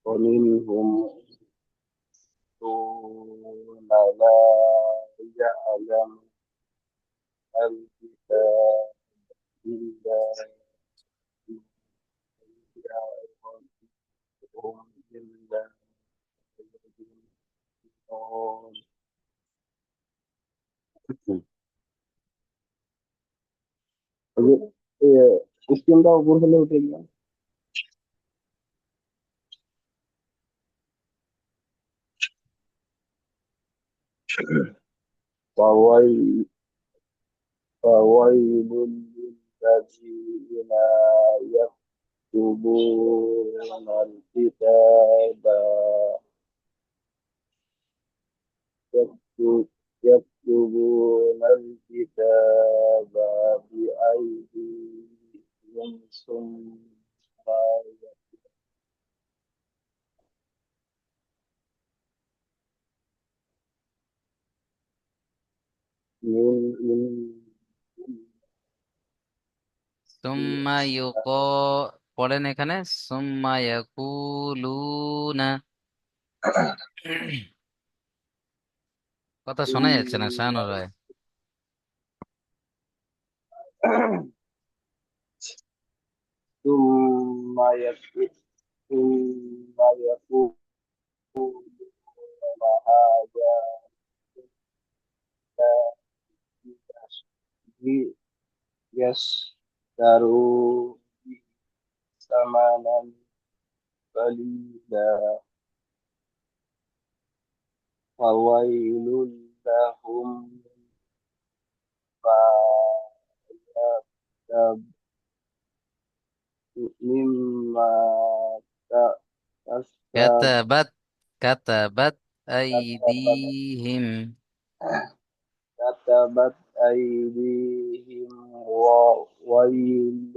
ومنهم دون لا يعلم الكتاب إلا هم إلا يظنون. স্ক্রিনটা উপর হলে উঠে গেল। فويل فويل للذين يكتبون الكتاب يكتبون الكتاب بأيديهم ثم من সুম্মা ইউক পড়েন এখানে সুম্মা ইয়াকুলুনা। কথা শোনা যাচ্ছে না শাহানুর রায়। ثم ثم يقولون هذا يشتروا به ثمنا قليلا فويل لهم مما كسبت كتبت كتبت أيديهم. كتبت أيديهم وويل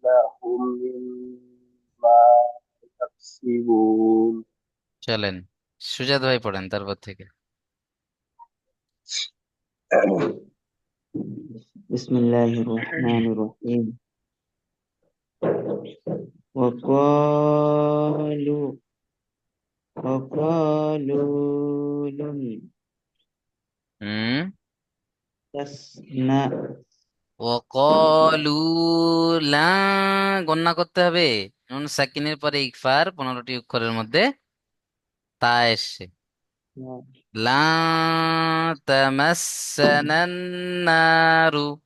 لهم مما يكسبون. চলেন সুজাত ভাই পড়েন তারপর থেকে। بسم الله الرحمن الرحيم. وقالوا لن হুম تسمع ওয়াকালু লা, গণনা করতে হবে। নুন সাকিনের পরে ইকফার 15টি অক্ষরের মধ্যে তা এসছে। লা তামাসসানান নারু।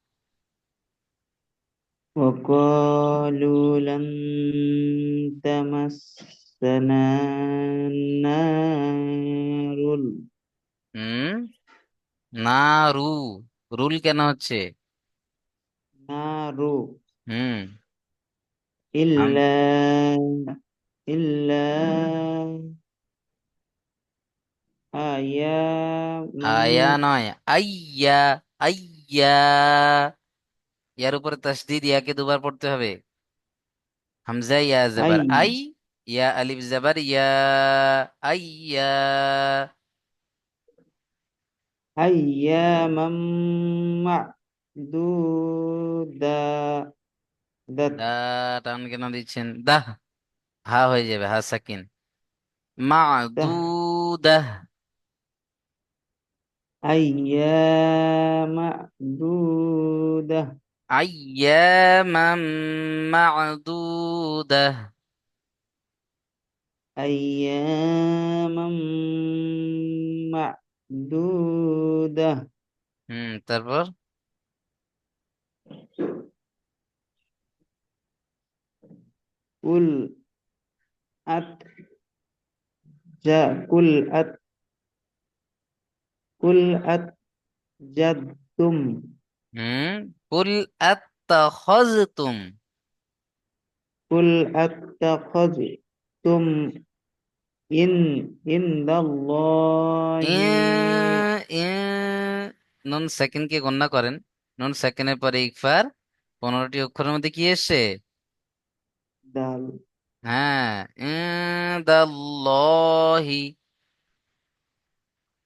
وقالوا لن تمسنا النار হুম নারু, রুল কেন হচ্ছে? النار হুম আম- إلا إلا أياما আয়া নয় আইয়া, আইয়া, ইয়ার উপরে তাসদিদ, ইয়াকে দুবার পড়তে হবে। হামজা ইয়া জবর أي আই, ইয়া আলিফ জবর ইয়া, আইয়া। أياما معدودة. দা টান কেন দিচ্ছেন? দাহ, হা হয়ে যাবে, হা সাকিন। মাদুদাহ। أيام معدودة. আইয়ামাম মা'দুদাহ। أياما معدودة. তারপর قل أت قل أت قل أتجدتم হুম কুল আত্তাখাযতুম। قل أتخذتم عند الله ই ই নুন সেকেন্ডকে গণনা করেন। নুন সেকেন্ডের পরে ইকফার 15টি অক্ষরের মধ্যে কি এসছে? دال হ্যাঁ, ইনদাল্লাহি।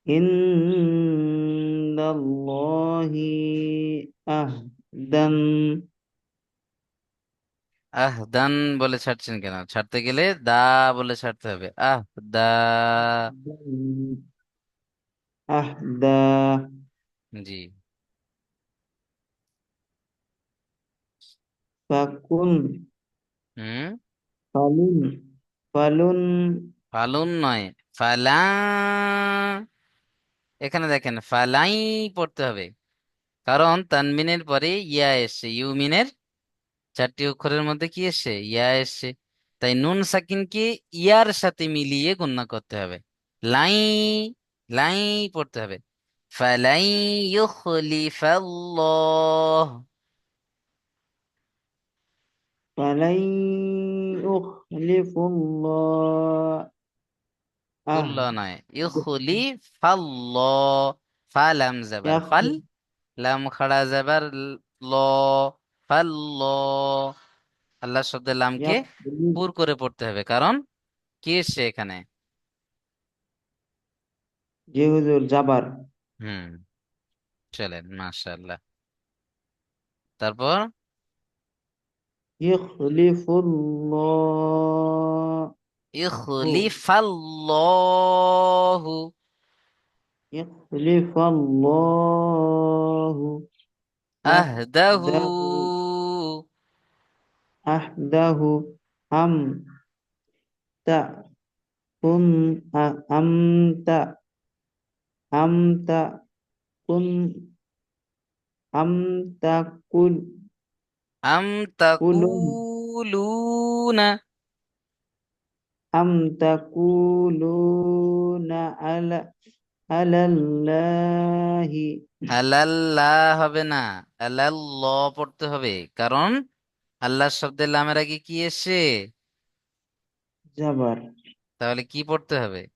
عند الله أهدا আহদান বলে ছাড়ছেন কেন? ছাড়তে গেলে দা বলে ছাড়তে হবে। দা। أهدى জি। فكن হুম। فلن فلن ফালুন নয়, ফালা। এখানে দেখেন ফালাই পড়তে হবে, কারণ তানমিনের পরে ইয়া এসছে, ইউমিনের চারটি অক্ষরের মধ্যে কি এসছে? ইয়া এসছে। তাই নুন সাকিনকে ইয়ার সাথে মিলিয়ে গণ্য করতে হবে। লাই, লাই পড়তে হবে। ফালাই ইউখলিফাল্লাহ। فلن يخلف الله কুল্লা أهد নয়, ইউখলিফাল্লাহ। ফালাম জাবার ফাল, يخلف লাম খাড়া যাবার ল, ফাল্ল। আল্লাহ শব্দের লামকে يخلف পুর করে পড়তে হবে, কারণ কি এসছে এখানে? জি হুজুর জাবার হুম। চলেন, মাশাআল্লাহ। তারপর يخلف الله ইখলিফাল্লাহু। يخلف الله আহদাহু। أهده أهده أم تكن أم تكن أم تقول আম قولون তাকুলুনা। أم تقولون على الله আলাল্লাহ হবে না, আলাল্লাহ পড়তে হবে, কারণ আল্লাহ শব্দের লামের আগে কি এসছে? জাবার তাহলে কি পড়তে হবে?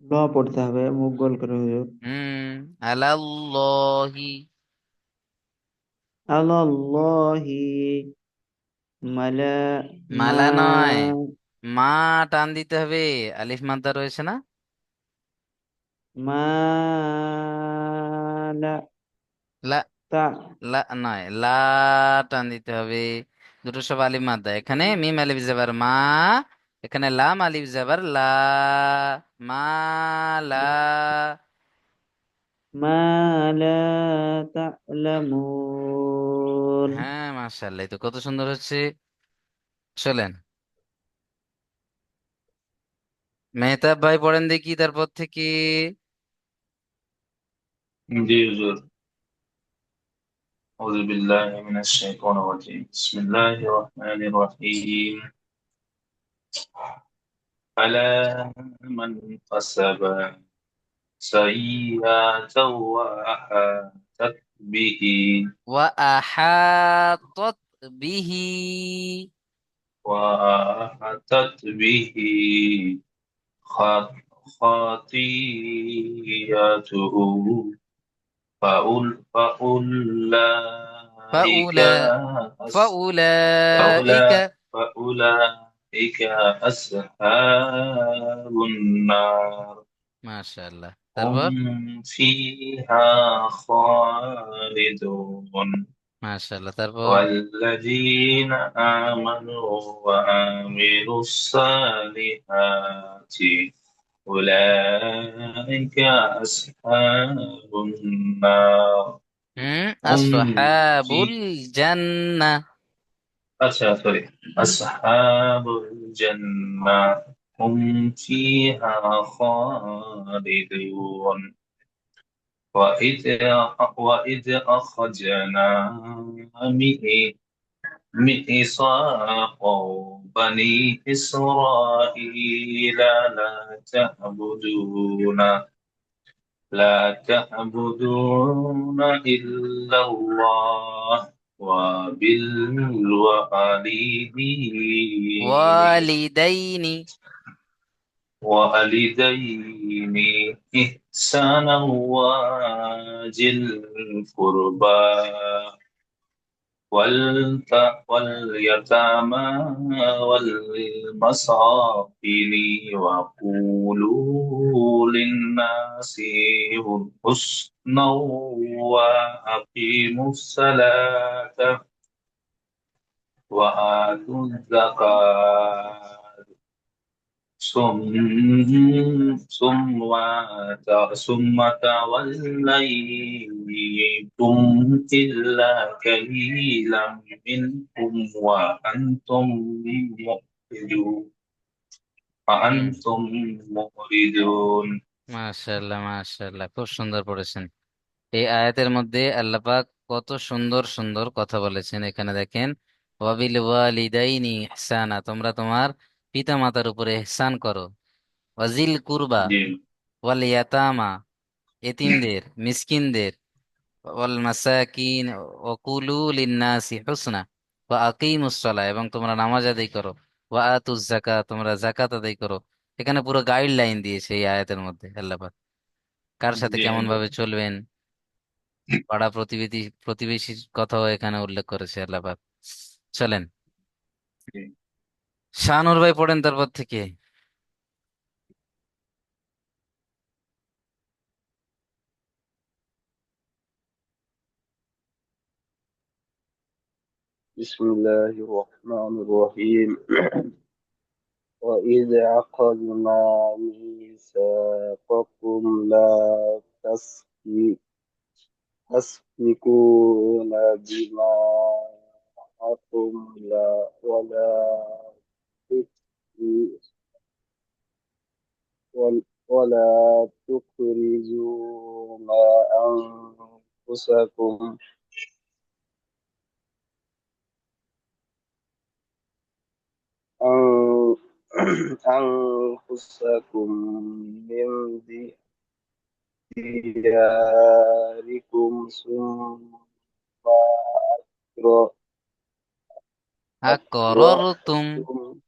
ল পড়তে হবে মুখ গোল করে হুজুর আলাল্লাহি। আল্লাহি মালা মা মালা নয়, মা টান দিতে হবে। আলিফ মাদ্দা রয়েছে না? মালা লা, তা লা নয়, লা টান দিতে হবে। দুটো সব আলিফ মাদ্দা, এখানে মিম আলিফ জাবার মা, এখানে লাম আলিফ জাবার লা। মা লা। মালা তা'লামুন হ্যাঁ, মাশাআল্লাহ, এই তো কত সুন্দর হচ্ছে। চলেন, মেহতাব ভাই পড়েন দেখি তারপর থেকে। জি হুজুর। أعوذ بالله من الشيطان الرجيم بسم الله الرحمن الرحيم ألا من كسب سيئة ওয়া আহাতত বিহি। وأحاطت به خطيئته فأولئك ফাউলা, أس- ফাউলাইকা। فأولئك فأولئك أصحاب النار মাশাআল্লাহ। তারপর هم فيها خالدون মাশাআল্লাহ। তারপর والذين آمنوا وعملوا الصالحات أولئك أصحاب النار هم আসহাবুল في জান্নাহ। سوري أصحاب الجنة هم فيها خالدون وإذ أخرجنا ميثاق بني إسرائيل لا تعبدون إلا الله ওয়ালিদাইনি। وبالوالدين إحسانا وذي القربى واليتامى والمساكين وقولوا للناس حسنا وأقيموا الصلاة وآتوا الزكاة ثم توليتم إلا قليلا منكم معرضون হুম। وأنتم معرضون মাশাআল্লাহ, মাশাআল্লাহ, খুব সুন্দর পড়েছেন। এই আয়াতের মধ্যে আল্লাহ পাক কত সুন্দর সুন্দর কথা বলেছেন। এখানে দেখেন, ওয়াবিল ওয়ালিদাইনি ইহসানা, তোমরা তোমার পিতা মাতার উপরে ইহসান করো। ওয়াজিল কুরবা, জি ওয়াল ইয়াতামা, এতিমদের মিসকিনদের, ওয়াল মাসাকিন, ওয়াকুলু লিন্নাসি হুসনা, ওয়া আকিমুস সালাহ, এবং তোমরা নামাজ আদায় করো। ওয়া আতুজ যাকাত, তোমরা যাকাত আদায় করো। এখানে পুরো গাইডলাইন দিয়েছে এই আয়াতের মধ্যে আল্লাহ পাক, কার সাথে জি কেমন হুজুর ভাবে চলবেন। পাড়া প্রতিবেশীর কথাও এখানে উল্লেখ করেছে আল্লাহ পাক। চলেন, জি শাহনুর ভাই পড়েন তারপর থেকে। بسم الله الرحمن الرحيم. وإذ أخذنا ميثاقكم لا تسفكون دماءكم ولا تخرجون أنفسكم أن- أنفسكم من دياركم أقر- আকররতুম أقررتم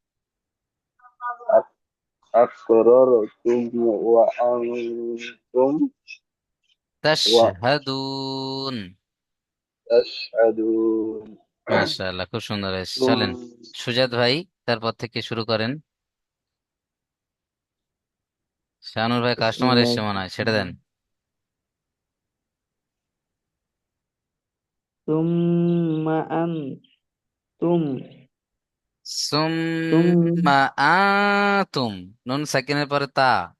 أقررتم وأنتم তাশহাদুন। تشهدون. মাশাআল্লাহ, খুব সুন্দর হয়েছে। চলেন, ثم সুজাত ভাই তারপর থেকে শুরু করেন। শাহনুর ভাই بسم কাস্টমার الله এসছে মনে হয়, ছেড়ে দেন। ثم أنتم ثم সুম্মা আতুম, নুন সাকিনের পরে তা।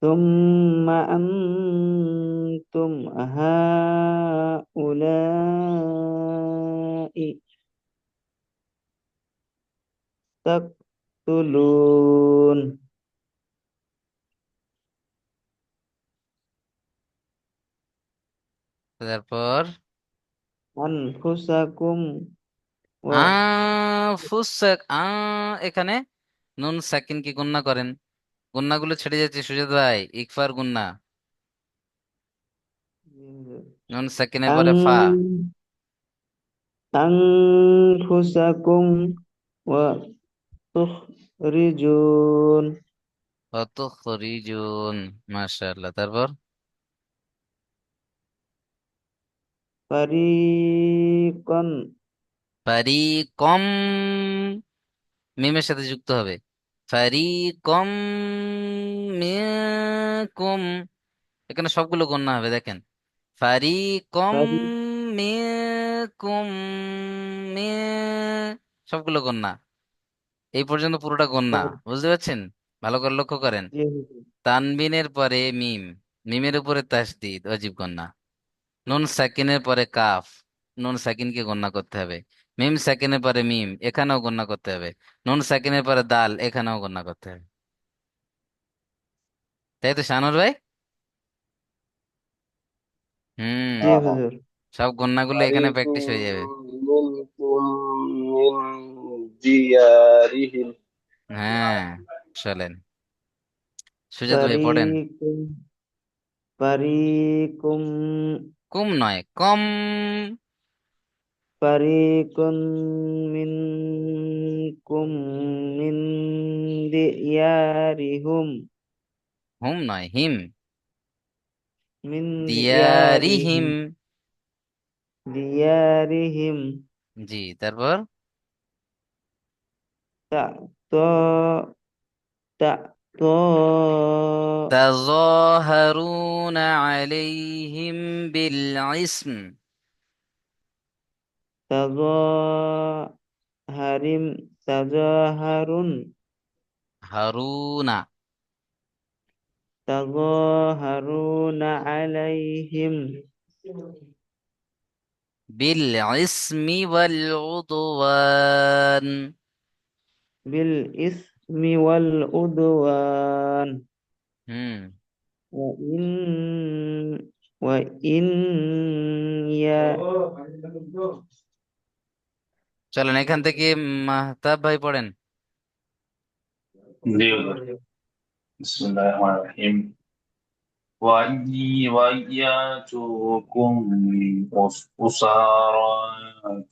ثم أنتم هؤلاء تقتلون তারপর أنفسكم আফুসাক, এখানে নুন সাকিন কি গুন্না করেন? গুন্নাগুলো ছেড়ে যাচ্ছে সুজাত ভাই, ইকফার গুন্না। নুন সাকিনের পরে ফা। أن أنفسكم وتخرجون অতুখরিজুন, মাশাআল্লাহ। তারপর فريقا ফারিকম, মিমের সাথে যুক্ত হবে। ফারিকম মিনকুম, এখানে সবগুলো গণনা হবে দেখেন। ফারিকম فريق মিনকুম, সবগুলো গণনা। এই পর্যন্ত পুরোটা গণনা, বুঝতে পারছেন? ভালো করে লক্ষ্য করেন। তানবিনের পরে মিম, মিমের উপরে তাসদিদ, অজীব গণনা। নুন সাকিনের পরে কাফ, নুন সাকিনকে গণনা করতে হবে। মিম সাকিনের পরে মিম, এখানেও গণনা করতে হবে। নুন সাকিনের পরে দাল, এখানেও গণনা করতে হবে। তাই তো শানুর ভাই? হুম, জি হুজুর সব গণনাগুলো এখানে فريق প্র্যাকটিস হয়ে যাবে। منكم من ديارهم হ্যাঁ, চলেন, সুজাত ভাই পড়েন। فريق فريق কুম নয়, কম। فريق منكم من ديارهم হুম নয়, হিম। من দিয়ারিহিম। ديارهم ديارهم জি, তারপর تأتو تأتو তাযাহারুনা আলাইহিম বিল ইসম। তাযাহারিম তাযাহারুন হারুনা তাযাহারুনা আলাইহিম বিল ইসমি ওয়াল উদওয়ান। বিল ইসমি ওয়াল উদওয়ান হুম ওয়া ইন ওয়া ইন ইয়া চলেন এখান থেকে মাহতাব ভাই পড়েন। জি হুজুর। বিসমিল্লাহির রহমানির রহিম। وَإِيَّاتُكُمْ أُسَارَى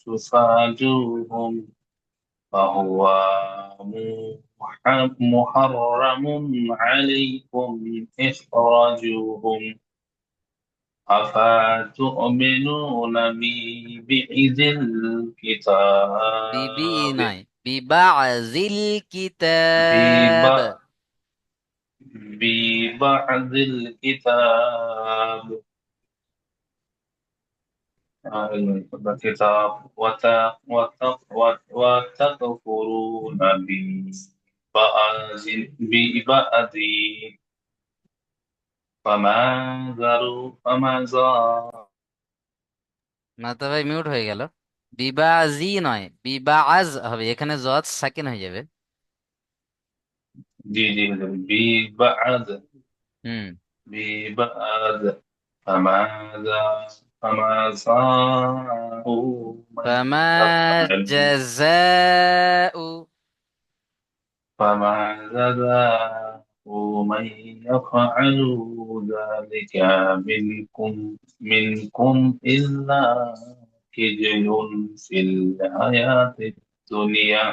تُفَاجُوهُمْ فهو محرم عليكم إخراجهم أفتؤمنون ببعض বিবি الكتاب নয়, বিবাযিল কিতাব। بب- ببعض الكتاب الكتاب وتكفرون ببعض فماذا মাহতাব ভাই মিউট হয়ে গেল। বিবাজি নয়, বিবাজ হবে, এখানে জজ সাকিন হয়ে যাবে। जी जी ببعض হুম ببعض فماذا فماذا من ফামা يفعل জাযাউ فما جزاء من يفعل ذلك منكم إلا خزي في الحياة الدنيا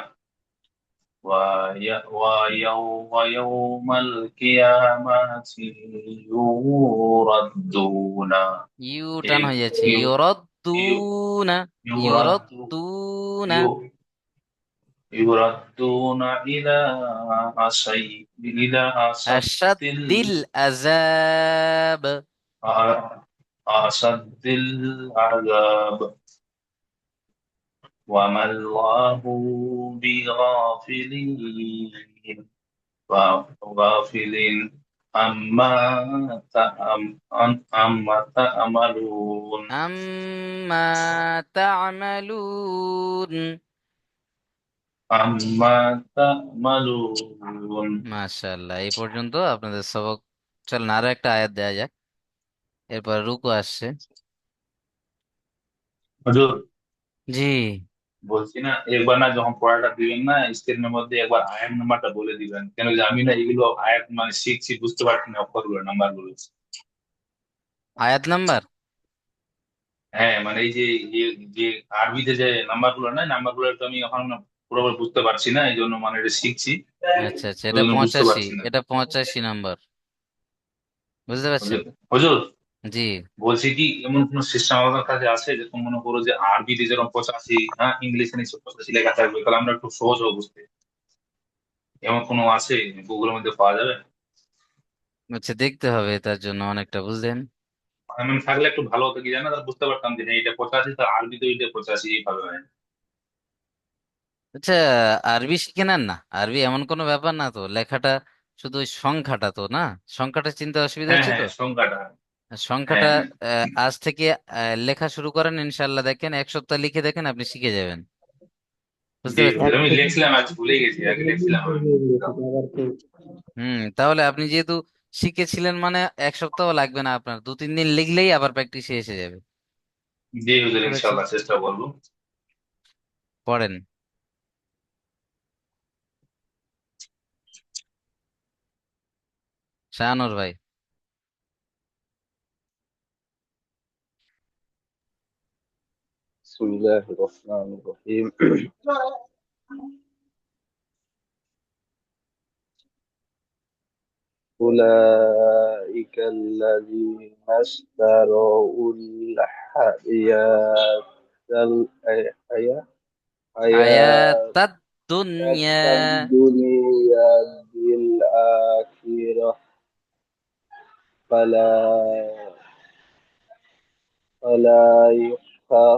ويوم القيامة يردون ইউ টান হয়ে যাচ্ছে, يو- ইউরাদ্দুনা يرد ইউরাদ্দুনা يو- يردون إلى আশাদ্দিল আযাব। أشد العذاب وما الله بغافل غافل عما تعملون আম্মা তা'মালুন। عما تعملون মাশাআল্লাহ, এই পর্যন্ত আপনাদের সবক। চলেন আরো একটা আয়াত দেয়া যাক, এরপর রুকু আসছে। হুজুর জি। বলছি না, একবার না যখন পড়াটা দিবেন না স্ক্রিনের মধ্যে একবার আয়াত নাম্বারটা বলে দিবেন, কেন যে আমি না এগুলো আয়াত মানে শিখছি, বুঝতে পারছি না অক্ষরগুলো নাম্বার গুলো। আয়াত নাম্বার। হ্যাঁ মানে এই যে যে যে আরবিতে যে নাম্বার গুলো না, নাম্বার গুলো তো আমি এখন পুরোপুরি বুঝতে পারছি না, এই জন্য মানে এটা শিখছি, আচ্ছা আচ্ছা, ওই এটা জন্য বুঝতে 85, পারছি না। এটা 85 নম্বর, বুঝতে পারছেন? হুজুর হুজুর, জি। বলছি কি এমন কোন সিস্টেম আমাদের কাছে আছে যে তুমি মনে করো যে আরবিতে যেরকম 85, হ্যাঁ ইংলিশে নিশ্চয় 85 লেখা থাকবে, তাহলে আমরা একটু সহজ হবে বুঝতে, এমন কোনো আছে গুগলের মধ্যে পাওয়া যাবে? আচ্ছা, দেখতে হবে, তার জন্য অনেকটা বুঝলেন। এমন থাকলে একটু ভালো হতো, কি জানা, তাহলে বুঝতে পারতাম যে হ্যাঁ এটা 85, তার আরবিতে এটা 85 এইভাবে হয়। আচ্ছা, আরবি শিখে নেন না, আরবি এমন কোনো ব্যাপার না তো, লেখাটা শুধু ওই সংখ্যাটা তো না, সংখ্যাটা চিনতে অসুবিধা হ্যাঁ হচ্ছে তো। হ্যাঁ সংখ্যাটা। সংখ্যাটা হ্যাঁ আজ থেকে লেখা শুরু করেন, ইনশাল্লাহ দেখেন 1 সপ্তাহ লিখে দেখেন, আপনি শিখে যাবেন। বুঝতে জি পারছেন? হুজুর, এক আমি সেকেন্ড লিখছিলাম আজ ভুলে গেছি, আগে লিখছিলাম আমি। হয়ে গেছে আবার কি? তাহলে আপনি যেহেতু শিখেছিলেন, মানে 1 সপ্তাহ লাগবে না আপনার, 2-3 দিন লিখলেই আবার প্র্যাকটিসে এসে যাবে। জি হুজুর, বুঝতে পারছেন? ইনশাল্লাহ চেষ্টা করবো। পড়েন শাহানুর ভাই। بسم الله الرحمن الرحيم أولئك الذين اشتروا الحياة হায়াতাদ حياة দুনিয়া। الدنيا بالآخرة فلا فلا يخفى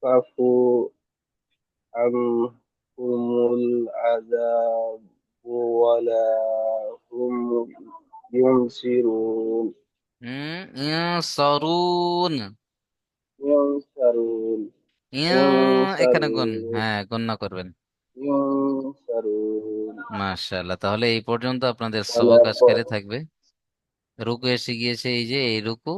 يخفف عنهم العذاب ولا هم ينصرون ইনসরুন। ينصرون এখানে গুণ, ينصرون হ্যাঁ গণ্য করবেন। ينصرون মাশাআল্লাহ, তাহলে এই পর্যন্ত আপনাদের ولا সবক আজকের থাকবে। রুকু এসে গিয়েছে, এই যে এই রুকু।